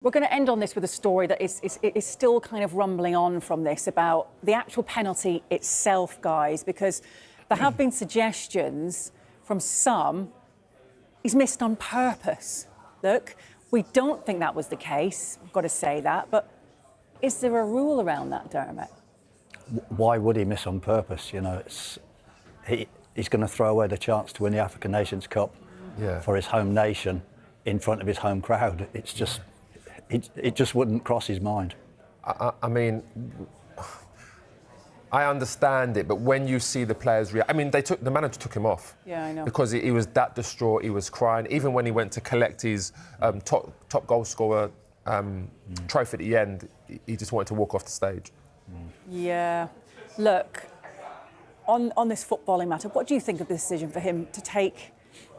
We're going to end on this with a story that is still kind of rumbling on from this about the actual penalty itself, guys, because there have been suggestions from some he's missed on purpose. Look, we don't think that was the case, I've got to say that, but is there a rule around that, Dermot? Why would he miss on purpose? You know, he's going to throw away the chance to win the African Nations Cup for his home nation in front of his home crowd. It's just... It just wouldn't cross his mind. I mean, I understand it, but when you see the players react, I mean, the manager took him off. Yeah, I know. Because he was that distraught, he was crying. Even when he went to collect his top goal scorer trophy at the end, he just wanted to walk off the stage. Yeah. Look, on this footballing matter, what do you think of the decision for him to take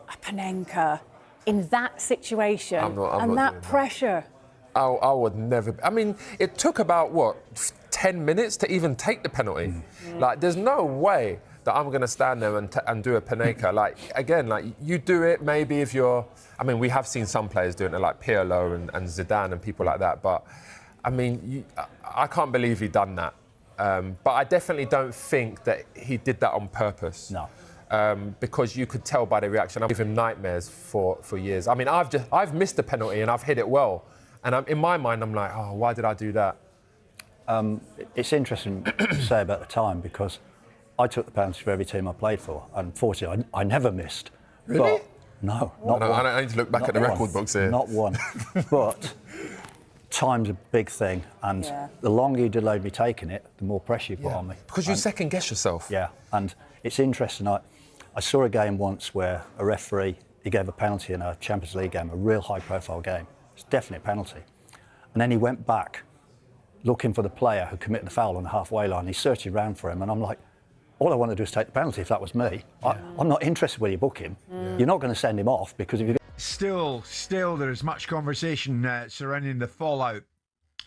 a Panenka in that situation and that pressure? I would never... I mean, it took about, what, 10 minutes to even take the penalty? Like, there's no way that I'm going to stand there and do a Panenka. Like, again, like, you do it maybe if you're... I mean, we have seen some players doing it, like Pirlo and Zidane and people like that, but, I mean, I can't believe he done that. But I definitely don't think that he did that on purpose. No. Because you could tell by the reaction. I've given nightmares for years. I mean, I've missed a penalty and I've hit it well. And in my mind, I'm like, oh, why did I do that? It's interesting to say about the time because I took the penalty for every team I played for. Unfortunately, I never missed. Really? But, no, not one. I need to look back at the record books here. Not one. But time's a big thing. And the longer you delayed me taking it, the more pressure you put on me. Because you second-guess yourself. Yeah, and it's interesting. I saw a game once where a referee, he gave a penalty in a Champions League game, a real high-profile game. It's definitely a penalty. And then he went back looking for the player who committed the foul on the halfway line. He's searching around for him, and I'm like, all I want to do is take the penalty if that was me. I'm not interested when you book him. You're not going to send him off because if you... Still, there is much conversation surrounding the fallout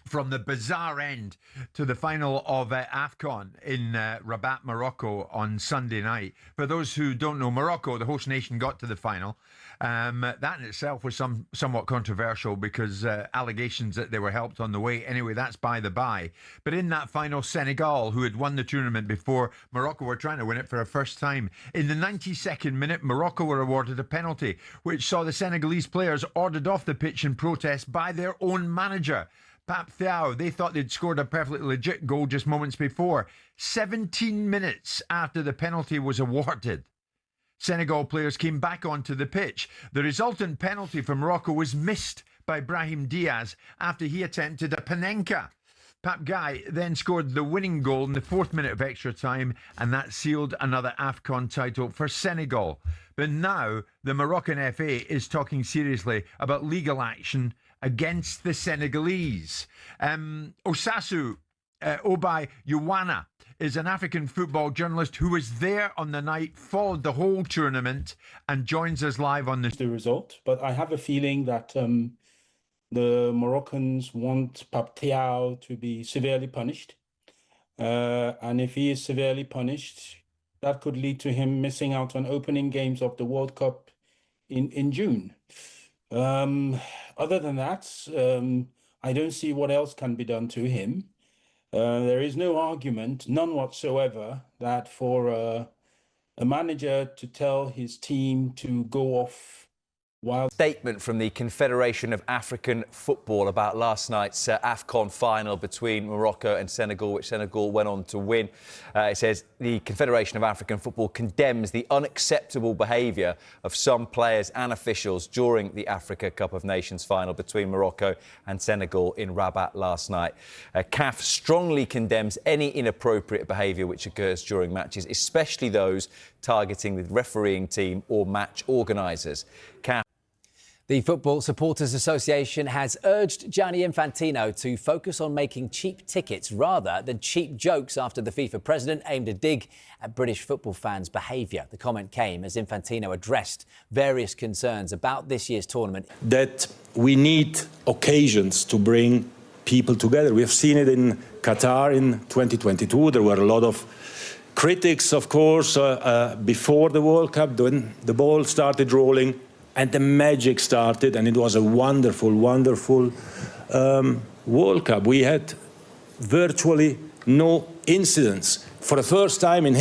from the bizarre end to the final of AFCON in Rabat, Morocco on Sunday night. For those who don't know, Morocco, the host nation, got to the final. That in itself was somewhat controversial because allegations that they were helped on the way. Anyway, that's by the by. But in that final, Senegal, who had won the tournament before, Morocco were trying to win it for a first time. In the 92nd minute, Morocco were awarded a penalty, which saw the Senegalese players ordered off the pitch in protest by their own manager, Pape Thiaw. They thought they'd scored a perfectly legit goal just moments before. 17 minutes after the penalty was awarded, Senegal players came back onto the pitch. The resultant penalty for Morocco was missed by Brahim Diaz after he attempted a Panenka. Pape Guy then scored the winning goal in the 4th minute of extra time, and that sealed another AFCON title for Senegal. But now the Moroccan FA is talking seriously about legal action against the Senegalese. Osasu Obai Yuwana is an African football journalist who was there on the night, followed the whole tournament, and joins us live on the result. But I have a feeling that the Moroccans want Pape Thiaw to be severely punished. And if he is severely punished, that could lead to him missing out on opening games of the World Cup in June. Other than that, I don't see what else can be done to him. There is no argument, none whatsoever, that for a manager to tell his team to go off while... Statement from the Confederation of African Football about last night's AFCON final between Morocco and Senegal, which Senegal went on to win. It says the Confederation of African Football condemns the unacceptable behaviour of some players and officials during the Africa Cup of Nations final between Morocco and Senegal in Rabat last night. CAF strongly condemns any inappropriate behaviour which occurs during matches, especially those targeting the refereeing team or match organisers. CAF. The Football Supporters Association has urged Gianni Infantino to focus on making cheap tickets rather than cheap jokes after the FIFA president aimed a dig at British football fans' behaviour. The comment came as Infantino addressed various concerns about this year's tournament. That we need occasions to bring people together. We have seen it in Qatar in 2022. There were a lot of critics, of course, before the World Cup, when the ball started rolling. and the magic started, and it was a wonderful, wonderful World Cup. We had virtually no incidents. For the first time in